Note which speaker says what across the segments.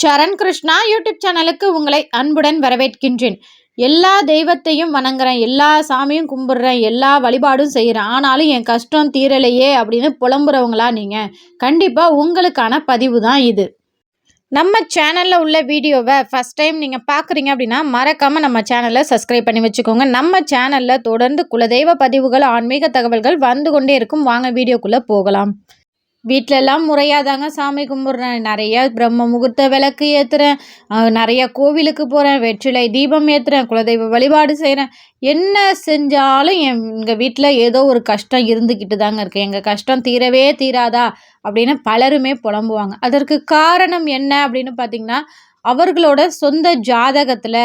Speaker 1: சரண் Krishna YouTube சேனலுக்கு உங்களை அன்புடன் வரவேற்கின்றேன். எல்லா தெய்வத்தையும் வணங்குறேன், எல்லா சாமியும் கும்பிட்றேன், எல்லா வழிபாடும் செய்கிறேன். ஆனாலும் என் கஷ்டம் தீரலையே அப்படின்னு புலம்புறவங்களா நீங்கள்? கண்டிப்பாக உங்களுக்கான பதிவு தான் இது. நம்ம சேனலில் உள்ள வீடியோவை ஃபஸ்ட் டைம் நீங்கள் பார்க்குறீங்க அப்படின்னா மறக்காமல் நம்ம சேனலை சப்ஸ்கிரைப் பண்ணி வச்சுக்கோங்க. நம்ம சேனலில் தொடர்ந்து குலதெய்வ பதிவுகள், ஆன்மீக தகவல்கள் வந்து கொண்டே இருக்கும். வாங்க வீடியோக்குள்ளே போகலாம். வீட்டிலலாம் முறையாக தாங்க சாமி கும்பிட்றேன். நிறையா பிரம்ம முகூர்த்த விளக்கு ஏற்றுறேன், நிறையா கோவிலுக்கு போகிறேன், வெற்றிலை தீபம் ஏற்றுறேன், குலதெய்வ வழிபாடு செய்கிறேன். என்ன செஞ்சாலும் எங்கள் வீட்டில் ஏதோ ஒரு கஷ்டம் இருந்துக்கிட்டு தாங்க இருக்குது. எங்கள் கஷ்டம் தீரவே தீராதா அப்படின்னு பலருமே புலம்புவாங்க. அதற்கு காரணம் என்ன அப்படின்னு பார்த்திங்கன்னா, அவர்களோட சொந்த ஜாதகத்தில்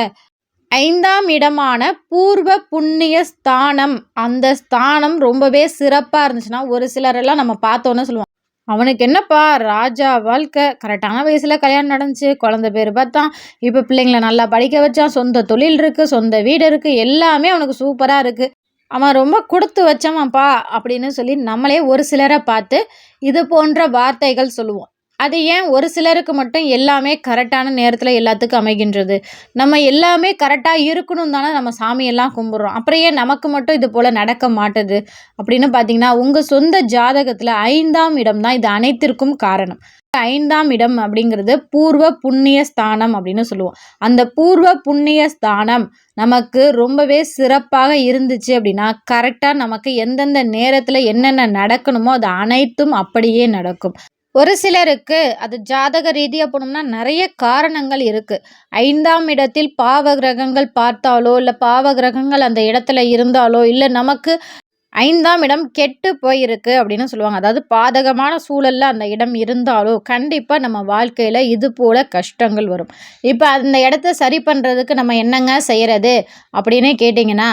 Speaker 1: 5ஆம் இடமான பூர்வ புண்ணிய ஸ்தானம், அந்த ஸ்தானம் ரொம்பவே சிறப்பாக இருந்துச்சுன்னா ஒரு சிலரெல்லாம் நம்ம பார்த்தோன்னே சொல்லுவோம், அவனுக்கு என்னப்பா ராஜா வாழ்க்கை, கரெக்டான வயசில் கல்யாணம் நடந்துச்சு, குழந்தை பேர் பார்த்தான், இப்போ பிள்ளைங்கள நல்லா படிக்க வச்சான், சொந்த தொழில் இருக்குது, சொந்த வீடு இருக்குது, எல்லாமே அவனுக்கு சூப்பராக இருக்குது, அவன் ரொம்ப கொடுத்து வச்சவன்ப்பா அப்படின்னு சொல்லி நம்மளே ஒரு சிலரை பார்த்து இது போன்ற வார்த்தைகள் சொல்லுவோம். அது ஏன் ஒரு சிலருக்கு மட்டும் எல்லாமே கரெக்டான நேரத்தில் எல்லாத்துக்கும் அமைகின்றது? நம்ம எல்லாமே கரெக்டாக இருக்கணும் தானே நம்ம சாமியெல்லாம் கும்பிட்றோம். அப்புறம் ஏன் நமக்கு மட்டும் இது போல் நடக்க மாட்டுது அப்படின்னு பார்த்தீங்கன்னா, உங்கள் சொந்த ஜாதகத்தில் 5ஆம் இடம் தான் இது அனைத்திற்கும் காரணம். 5ஆம் இடம் அப்படிங்கிறது பூர்வ புண்ணிய ஸ்தானம் அப்படின்னு சொல்லுவோம். அந்த பூர்வ புண்ணிய ஸ்தானம் நமக்கு ரொம்பவே சிறப்பாக இருந்துச்சு அப்படின்னா, கரெக்டாக நமக்கு எந்தெந்த நேரத்தில் என்னென்ன நடக்கணுமோ அது அனைத்தும் அப்படியே நடக்கும். ஒரு சிலருக்கு அது ஜாதக ரீதியாக போனோம்னா நிறைய காரணங்கள் இருக்குது. 5ஆம் இடத்தில் பாவ கிரகங்கள் பார்த்தாலோ, இல்லை பாவ கிரகங்கள் அந்த இடத்துல இருந்தாலோ, இல்லை நமக்கு 5ஆம் இடம் கெட்டு போயிருக்கு அப்படின்னு சொல்லுவாங்க. அதாவது பாதகமான சூழலில் அந்த இடம் இருந்தாலோ கண்டிப்பாக நம்ம வாழ்க்கையில் இது போல் கஷ்டங்கள் வரும். இப்போ அந்த இடத்த சரி பண்ணுறதுக்கு நம்ம என்னங்க செய்கிறது அப்படின்னு கேட்டிங்கன்னா,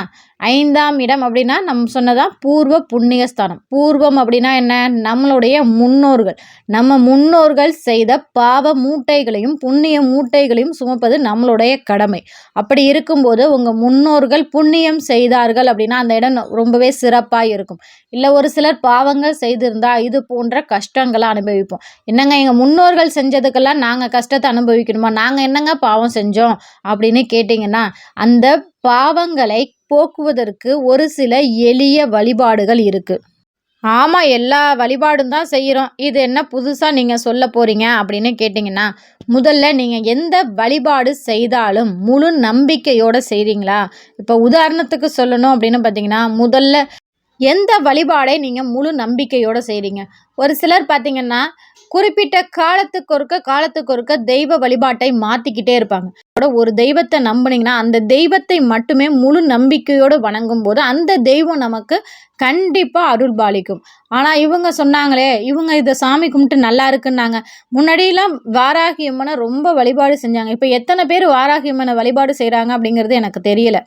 Speaker 1: 5ஆம் இடம் அப்படின்னா நம்ம சொன்னதான் பூர்வ புண்ணியஸ்தானம். பூர்வம் அப்படின்னா என்ன? நம்மளுடைய முன்னோர்கள். நம்ம முன்னோர்கள் செய்த பாவ மூட்டைகளையும் புண்ணிய மூட்டைகளையும் சுமப்பது நம்மளுடைய கடமை. அப்படி இருக்கும்போது உங்கள் முன்னோர்கள் புண்ணியம் செய்தார்கள் அப்படின்னா அந்த இடம் ரொம்பவே சிறப்பாக இருக்கும். இல்லை ஒரு சிலர் பாவங்கள் செய்திருந்தா இது போன்ற கஷ்டங்களை அனுபவிப்போம். என்னங்க எங்கள் முன்னோர்கள் செஞ்சதுக்கெல்லாம் நாங்கள் கஷ்டத்தை அனுபவிக்கணுமா? நாங்கள் என்னங்க பாவம் செஞ்சோம் அப்படின்னு கேட்டிங்கன்னா, அந்த பாவங்களை போக்குவதற்கு ஒரு சில எளிய வழிபாடுகள் இருக்கு. ஆமாம், எல்லா வழிபாடும் தான் செய்கிறோம், இது என்ன புதுசாக நீங்கள் சொல்ல போகிறீங்க அப்படின்னு கேட்டிங்கன்னா, முதல்ல நீங்கள் எந்த வழிபாடு செய்தாலும் முழு நம்பிக்கையோடு செய்கிறீங்களா? இப்போ உதாரணத்துக்கு சொல்லணும் அப்படின்னு பார்த்தீங்கன்னா, முதல்ல எந்த வழிபாடை நீங்கள் முழு நம்பிக்கையோடு செய்கிறீங்க? ஒரு சிலர் பார்த்திங்கன்னா குறிப்பிட்ட காலத்துக்கு ஒருக்க தெய்வ வழிபாட்டை மாற்றிக்கிட்டே இருப்பாங்க. ஒரு தெய்வத்தை நம்பினீங்கன்னா அந்த தெய்வத்தை மட்டுமே முழு நம்பிக்கையோடு வணங்கும் போது அந்த தெய்வம் நமக்கு கண்டிப்பாக அருள் பாலிக்கும். ஆனால் இவங்க சொன்னாங்களே, இவங்க இதை சாமி கும்பிட்டு நல்லா இருக்குன்னாங்க. முன்னாடியெல்லாம் வாராகி அம்மனை ரொம்ப வழிபாடு செஞ்சாங்க. இப்போ எத்தனை பேர் வாராகி அம்மனை வழிபாடு செய்கிறாங்க அப்படிங்கிறது எனக்கு தெரியல.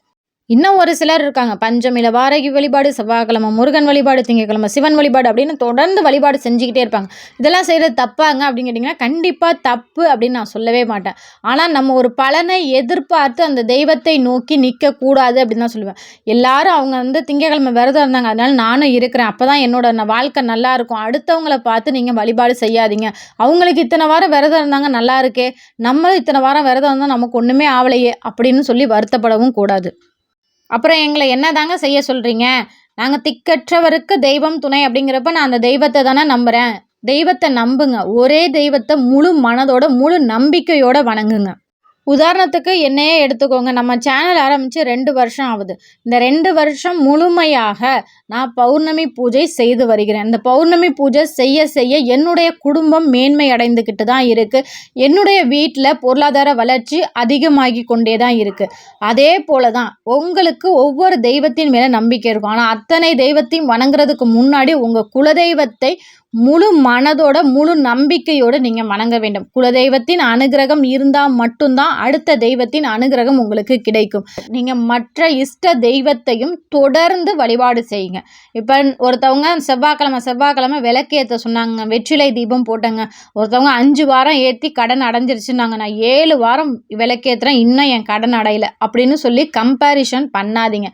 Speaker 1: இன்னும் ஒரு சிலர் இருக்காங்க, பஞ்சமியில் வாராகி வழிபாடு, செவ்வாய்க்கிழமை முருகன் வழிபாடு, திங்கக்கிழமை சிவன் வழிபாடு அப்படின்னு தொடர்ந்து வழிபாடு செஞ்சுக்கிட்டே இருப்பாங்க. இதெல்லாம் செய்கிறது தப்பாங்க அப்படின்னு கேட்டிங்கன்னா, கண்டிப்பாக தப்பு அப்படின்னு நான் சொல்லவே மாட்டேன். ஆனால் நம்ம ஒரு பலனை எதிர்பார்த்து அந்த தெய்வத்தை நோக்கி நிற்கக்கூடாது அப்படின்னு தான் சொல்லுவேன். எல்லாரும் அவங்க திங்கக்கிழமை விரதம் இருந்தாங்க, அதனால நானும் இருக்கிறேன், அப்போ தான் என்னோட வாழ்க்கை நல்லா இருக்கும், அடுத்தவங்கள பார்த்து நீங்கள் வழிபாடு செய்யாதீங்க. அவங்களுக்கு இத்தனை வாரம் விரதம் இருந்தாங்க, நல்லா இருக்கே, நம்மளும் இத்தனை வாரம் விரதம் இருந்தால் நமக்கு ஒன்றுமே ஆவலையே அப்படின்னு சொல்லி வருத்தப்படவும் கூடாது. அப்புறம் எங்களை என்ன தாங்க செய்ய சொல்கிறீங்க? நாங்கள் திக்கற்றவருக்கு தெய்வம் துணை அப்படிங்கிறப்ப நான் அந்த தெய்வத்தை தானே நம்புகிறேன். தெய்வத்தை நம்புங்க, ஒரே தெய்வத்தை முழு மனதோட முழு நம்பிக்கையோடு வணங்குங்க. உதாரணத்துக்கு என்னையே எடுத்துக்கோங்க, நம்ம சேனல் ஆரம்பித்து 2 வருஷம் ஆகுது. இந்த 2 வருஷம் முழுமையாக நான் பௌர்ணமி பூஜை செய்து வருகிறேன். இந்த பௌர்ணமி பூஜை செய்ய செய்ய என்னுடைய குடும்பம் மேன்மை அடைந்துக்கிட்டு தான் இருக்குது. என்னுடைய வீட்டில் பொருளாதார வளர்ச்சி அதிகமாகி கொண்டே தான் இருக்குது. அதே போல தான் உங்களுக்கு ஒவ்வொரு தெய்வத்தின் மேலே நம்பிக்கை இருக்கும். ஆனால் அத்தனை தெய்வத்தையும் வணங்குறதுக்கு முன்னாடி உங்கள் குலதெய்வத்தை முழு மனதோட முழு நம்பிக்கையோடு நீங்கள் வணங்க வேண்டும். குலதெய்வத்தின் அனுகிரகம் இருந்தால் மட்டும்தான் அடுத்த தெய்வத்தின் அனுகிரகம் உங்களுக்கு கிடைக்கும். நீங்கள் மற்ற இஷ்ட தெய்வத்தையும் தொடர்ந்து வழிபாடு செய்யுங்க. இப்போ ஒருத்தவங்க செவ்வாய்க்கிழமை விளக்கேற்ற சொன்னாங்க, வெற்றிலை தீபம் போட்டாங்க. ஒருத்தவங்க 5 வாரம் ஏற்றி கடன் அடைஞ்சிருச்சுன்னாங்க, நான் 7 வாரம் விளக்கேற்றுறேன், இன்னும் என் கடன் அடையலை அப்படின்னு சொல்லி கம்பேரிஷன் பண்ணாதீங்க.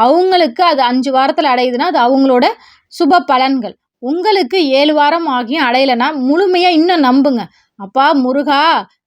Speaker 1: அவங்களுக்கு அது 5 வாரத்தில் அடையுதுன்னா அது அவங்களோட சுப பலன்கள். உங்களுக்கு 7 வாரம் ஆகியும் அடையலைன்னா முழுமையாக இன்னும் நம்புங்க. அப்பா முருகா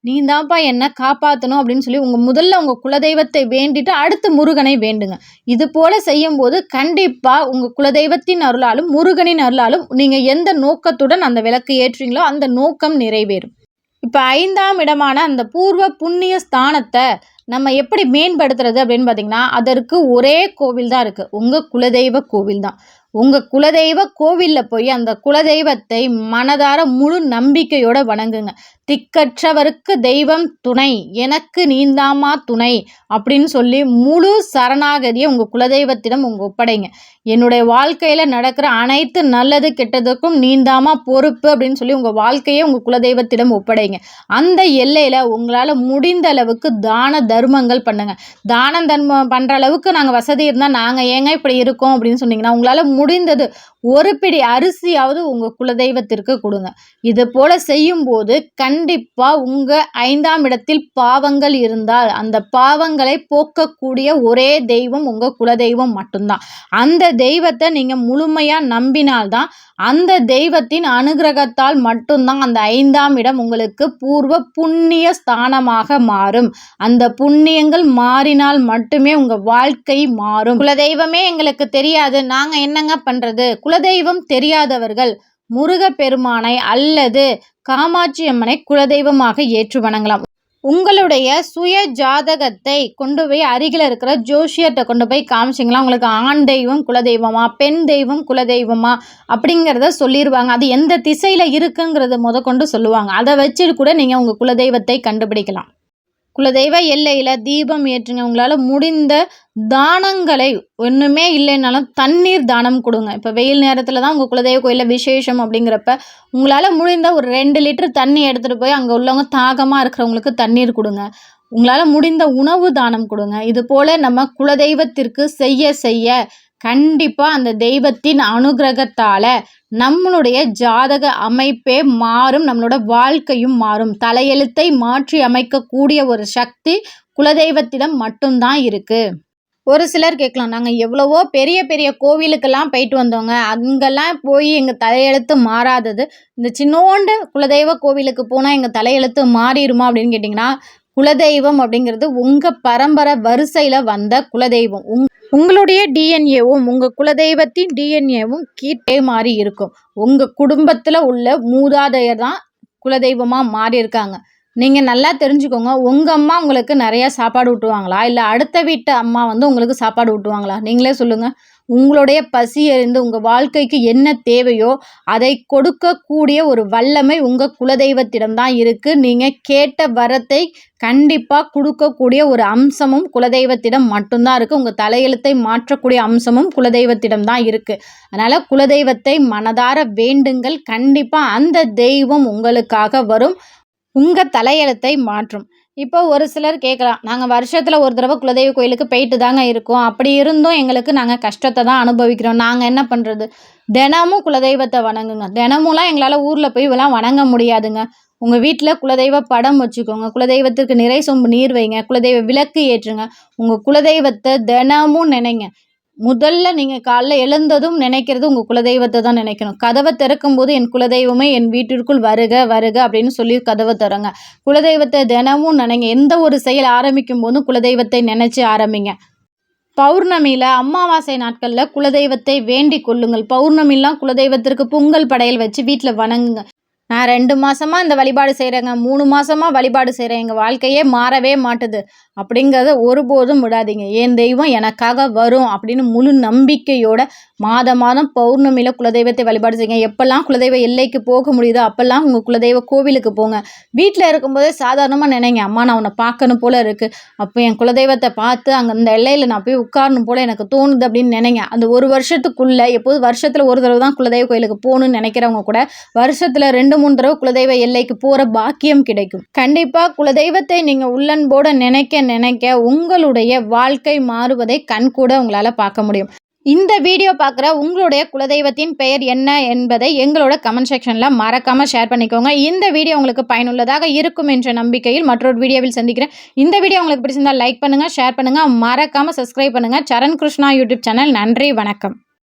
Speaker 1: நீ தான்ப்பா என்ன காப்பாற்றணும் அப்படின்னு சொல்லி முதல்ல உங்கள் குலதெய்வத்தை வேண்டிட்டு அடுத்து முருகனை வேண்டுங்க. இது போல் செய்யும்போது கண்டிப்பாக உங்கள் குலதெய்வத்தின் அருளாலும் முருகனின் அருளாலும் நீங்கள் எந்த நோக்கத்துடன் அந்த விளக்கு ஏற்றுறீங்களோ அந்த நோக்கம் நிறைவேறும். இப்போ 5ஆம் இடமான அந்த பூர்வ புண்ணிய ஸ்தானத்தை நம்ம எப்படி மேம்படுத்துறது அப்படின்னு பார்த்தீங்கன்னா, அதற்கு ஒரே கோவில் தான் இருக்குது. உங்கள் குலதெய்வ கோவில் தான். உங்கள் குலதெய்வ கோவிலில் போய் அந்த குலதெய்வத்தை மனதார முழு நம்பிக்கையோட வணங்குங்க. திக்கற்றவருக்கு தெய்வம் துணை, எனக்கு நீந்தாமா துணை அப்படின்னு சொல்லி முழு சரணாகதியை உங்கள் குலதெய்வத்திடம் ஒப்படைங்க. என்னுடைய வாழ்க்கையில் நடக்கிற அனைத்து நல்லது கெட்டதுக்கும் நீந்தாமா பொறுப்பு அப்படின்னு சொல்லி உங்கள் வாழ்க்கையை உங்கள் குலதெய்வத்திடம் ஒப்படைங்க. அந்த எல்லையில் உங்களால் முடிந்த அளவுக்கு தான தர்மங்கள் பண்ணுங்க. தானம் தர்மம் பண்ணுற அளவுக்கு நாங்கள் வசதி இருந்தால் நாங்கள் ஏங்க இப்படி இருக்கோம் அப்படின்னு சொன்னீங்கன்னா, உங்களால் முடிந்தது ஒரு பிடி அரிசியாவது உங்கள் குலதெய்வத்திற்கு கொடுங்க. இது போல் செய்யும்போது கண்டிப்பாக உங்கள் 5ஆம் இடத்தில் பாவங்கள் இருந்தால் அந்த பாவங்களை போக்கக்கூடிய ஒரே தெய்வம் உங்கள் குலதெய்வம் மட்டும்தான். அந்த தெய்வத்தை நீங்கள் முழுமையாக நம்பினால்தான் அந்த தெய்வத்தின் அனுகிரகத்தால் மட்டும்தான் அந்த 5ஆம் இடம் உங்களுக்கு பூர்வ புண்ணிய ஸ்தானமாக மாறும். அந்த புண்ணியங்கள் மாறினால் மட்டுமே உங்கள் வாழ்க்கை மாறும். குலதெய்வமே எங்களுக்கு தெரியாது, நாங்கள் என்னங்க பண்ணுறது? குலதெய்வம் தெரியாதவர்கள் முருகப்பெருமானை அல்லது காமாட்சி அம்மனை குலதெய்வமாக ஏற்று வணங்கலாம். உங்களுடைய சுய ஜாதகத்தை கொண்டு போய் அருகில் இருக்கிற ஜோசியர்கிட்ட கொண்டு போய் காமிச்சிங்களா, உங்களுக்கு ஆண் தெய்வம் குலதெய்வமா பெண் தெய்வம் குலதெய்வமா அப்படிங்கிறத சொல்லிடுவாங்க. அது எந்த திசையில் இருக்குங்கிறத கொண்டு சொல்லுவாங்க. அதை வச்சு கூட நீங்கள் உங்கள் குலதெய்வத்தை கண்டுபிடிக்கலாம். குலதெய்வ எல்லையில் தீபம் ஏற்றுங்க. உங்களால் முடிந்த தானங்களை ஒன்றுமே இல்லைன்னாலும் தண்ணீர் தானம் கொடுங்க. இப்போ வெயில் நேரத்தில் தான் உங்கள் குலதெய்வ கோயிலில் விசேஷம் அப்படிங்கிறப்ப உங்களால் முடிந்த ஒரு 2 லிட்டர் தண்ணி எடுத்துகிட்டு போய் அங்கே உள்ளவங்க தாகமாக இருக்கிறவங்களுக்கு தண்ணீர் கொடுங்க. உங்களால் முடிந்த உணவு தானம் கொடுங்க. இது போல் நம்ம குலதெய்வத்திற்கு செய்ய செய்ய கண்டிப்பாக அந்த தெய்வத்தின் அனுகிரகத்தால் நம்மளுடைய ஜாதக அமைப்பே மாறும், நம்மளோட வாழ்க்கையும் மாறும். தலையெழுத்தை மாற்றி அமைக்கக்கூடிய ஒரு சக்தி குலதெய்வத்திடம் மட்டும்தான் இருக்குது. ஒரு சிலர் கேட்கலாம், நாங்கள் எவ்வளவோ பெரிய பெரிய கோவிலுக்கெல்லாம் போயிட்டு வந்தோங்க, அங்கெல்லாம் போய் எங்கள் தலையெழுத்து மாறாதது, இந்த சின்னோண்டு குலதெய்வ கோவிலுக்கு போனால் எங்கள் தலையெழுத்து மாறிடுமா அப்படின்னு கேட்டிங்கன்னா, குலதெய்வம் அப்படிங்கிறது உங்கள் பரம்பரை வரிசையில் வந்த குலதெய்வம். உங்களுடைய டிஎன்ஏவும் உங்கள் குலதெய்வத்தின் டிஎன்ஏவும் கீட்டே மாறி இருக்கும். உங்கள் குடும்பத்தில் உள்ள மூதாதையர் தான் குலதெய்வமாக மாறி இருக்காங்க. நீங்கள் நல்லா தெரிஞ்சுக்கோங்க, உங்கள் அம்மா உங்களுக்கு நிறையா சாப்பாடு ஊட்டுவாங்களா, இல்லை அடுத்த வீட்டு அம்மா உங்களுக்கு சாப்பாடு ஊட்டுவாங்களா? நீங்களே சொல்லுங்கள். உங்களுடைய பசி அறிந்து உங்கள் வாழ்க்கைக்கு என்ன தேவையோ அதை கொடுக்கக்கூடிய ஒரு வல்லமை உங்கள் குலதெய்வத்திடம்தான் இருக்குது. நீங்கள் கேட்ட வரத்தை கண்டிப்பாக கொடுக்கக்கூடிய ஒரு அம்சமும் குலதெய்வத்திடம் மட்டும்தான் இருக்குது. உங்கள் தலையெழுத்தை மாற்றக்கூடிய அம்சமும் குலதெய்வத்திடம்தான் இருக்குது. அதனால் குலதெய்வத்தை மனதார வேண்டுங்கள். கண்டிப்பாக அந்த தெய்வம் உங்களுக்காக வரும், உங்கள் தலையெழுத்தை மாற்றும். இப்போ ஒரு சிலர் கேட்கலாம், நாங்கள் வருஷத்தில் ஒரு தடவை குலதெய்வ கோயிலுக்கு போயிட்டு தாங்க இருக்கோம், அப்படி இருந்தும் எங்களுக்கு நாங்கள் கஷ்டத்தை தான் அனுபவிக்கிறோம், நாங்கள் என்ன பண்ணுறது? தினமும் குலதெய்வத்தை வணங்குங்க. தினமும்லாம் எங்களால் ஊரில் போய் இதெல்லாம் வணங்க முடியாதுங்க. உங்கள் வீட்டில் குலதெய்வ படம் வச்சுக்கோங்க, குலதெய்வத்திற்கு நிறை சொம்பு நீர் வைங்க, குலதெய்வ விளக்கு ஏற்றுங்க. உங்கள் குலதெய்வத்தை தினமும் நினைங்க. முதல்ல நீங்கள் காலைல எழுந்ததும் நினைக்கிறது உங்கள் குலதெய்வத்தை தான் நினைக்கணும். கதவை திறக்கும்போது என் குலதெய்வமே என் வீட்டிற்குள் வருக வருக அப்படின்னு சொல்லி கதவை திறங்க. குலதெய்வத்தை தினமும் நினைங்க. எந்த ஒரு செயல் ஆரம்பிக்கும் போதும் குலதெய்வத்தை நினைச்சு ஆரம்பிங்க. பௌர்ணமியில் அமாவாசை நாட்களில் குலதெய்வத்தை வேண்டிக் கொள்ளுங்கள். பௌர்ணமிலாம் குலதெய்வத்திற்கு பொங்கல் படையல் வச்சு வீட்டில் வணங்குங்க. நான் 2 மாதமாக இந்த வழிபாடு செய்கிறேங்க, 3 மாதமாக வழிபாடு செய்கிறேன், எங்கள் வாழ்க்கையே மாறவே மாட்டுது அப்படிங்கிறத ஒருபோதும் விடாதீங்க. என் தெய்வம் எனக்காக வரும் அப்படின்னு முழு நம்பிக்கையோட மாதம் பௌர்ணமியில் குலதெய்வத்தை வழிபாடு செய்யுங்க. எப்போல்லாம் குலதெய்வ எல்லைக்கு போக முடியுதோ அப்போல்லாம் உங்கள் குலதெய்வ கோவிலுக்கு போங்க. வீட்டில் இருக்கும்போதே சாதாரணமாக நினைங்க, அம்மா நான் உன்னை பார்க்கணும் போல் இருக்குது, அப்போ என் குலதெய்வத்தை பார்த்து அங்கே அந்த எல்லையில் நான் போய் உட்காரணும் போல் எனக்கு தோணுது அப்படின்னு நினைங்க. அந்த ஒரு வருஷத்துக்குள்ளே, எப்போது வருஷத்தில் ஒரு தடவை தான் குலதெய்வ கோயிலுக்கு போகணுன்னு நினைக்கிறவங்க கூட வருஷத்தில் 2-3 தடவை குலதெய்வ எல்லைக்கு போகிற பாக்கியம் கிடைக்கும். கண்டிப்பாக குலதெய்வத்தை நீங்கள் உள்ளன்போட நினைக்க உங்களுடைய வாழ்க்கை மாறுவதை கண்கூட உங்களால் பார்க்க முடியும். இந்த வீடியோ பார்க்குற உங்களுடைய குலதெய்வத்தின் பெயர் என்ன என்பதை எங்களோட கமெண்ட் செக்ஷனில் மறக்காமல் ஷேர் பண்ணிக்கோங்க. இந்த வீடியோ உங்களுக்கு பயனுள்ளதாக இருக்கும் என்ற நம்பிக்கையில் மற்றொரு வீடியோவில் சந்திக்கிறேன். இந்த வீடியோ உங்களுக்கு பிடிச்சிருந்தால் லைக் பண்ணுங்கள், ஷேர் பண்ணுங்கள், மறக்காமல் சப்ஸ்கிரைப் பண்ணுங்கள். சரண் கிருஷ்ணா யூடியூப் சேனல். நன்றி, வணக்கம்.